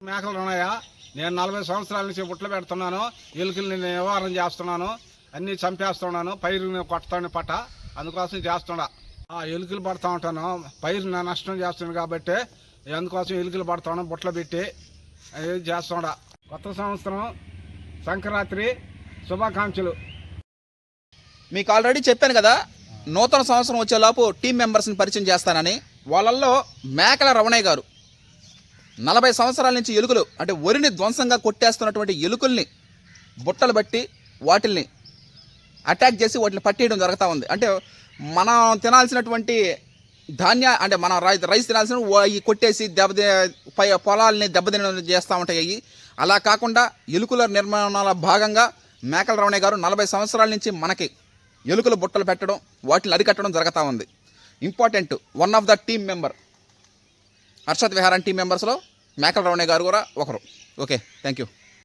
మేకలు ఉన్నాయా? నేను 40 సంవత్సరాల నుంచి బుట్టలు పెడుతున్నాను. ఎలుకల్ని నివారణ చేస్తున్నాను. అన్నీ చంపేస్తున్నాను. పైరుని కొడతాను పట్ట, అందుకోసం చేస్తున్నా. ఎలుకలు పడతా ఉంటాను, పైరు నష్టం చేస్తున్నాను కాబట్టి అందుకోసం ఎలుకలు పడతాను, బుట్టలు పెట్టి అది చేస్తున్నా. కొత్త సంవత్సరం సంక్రాంతి శుభాకాంక్షలు. మీకు ఆల్రెడీ చెప్పాను కదా, నూతన సంవత్సరం వచ్చేలోపు టీం మెంబర్స్ని పరిచయం చేస్తానని. వాళ్ళల్లో మేకల రమణయ్య గారు 40 సంవత్సరాల నుంచి ఎలుకలు అంటే వరిని ధ్వంసంగా కొట్టేస్తున్నటువంటి ఎలుకల్ని బుట్టలు బట్టి వాటిల్ని అటాక్ చేసి వాటిని పట్టేయడం జరుగుతూ ఉంది. అంటే మనం తినాల్సినటువంటి అంటే మనం రైస్ తినాల్సిన ఈ కొట్టేసి పొలాలని దెబ్బతిన చేస్తూ ఉంటాయి అవి. అలా కాకుండా ఎలుకల నిర్మాణాల భాగంగా మేకల రమణయ్య గారు 40 సంవత్సరాల నుంచి మనకి ఎలుకల బుట్టలు పెట్టడం, వాటిని అరికట్టడం జరుగుతూ ఉంది. Important one of the team member, Harshad విహారం టీం మెంబర్స్లో మేకల రమణయ్య గారు కూడా ఒకరు. Okay, thank you.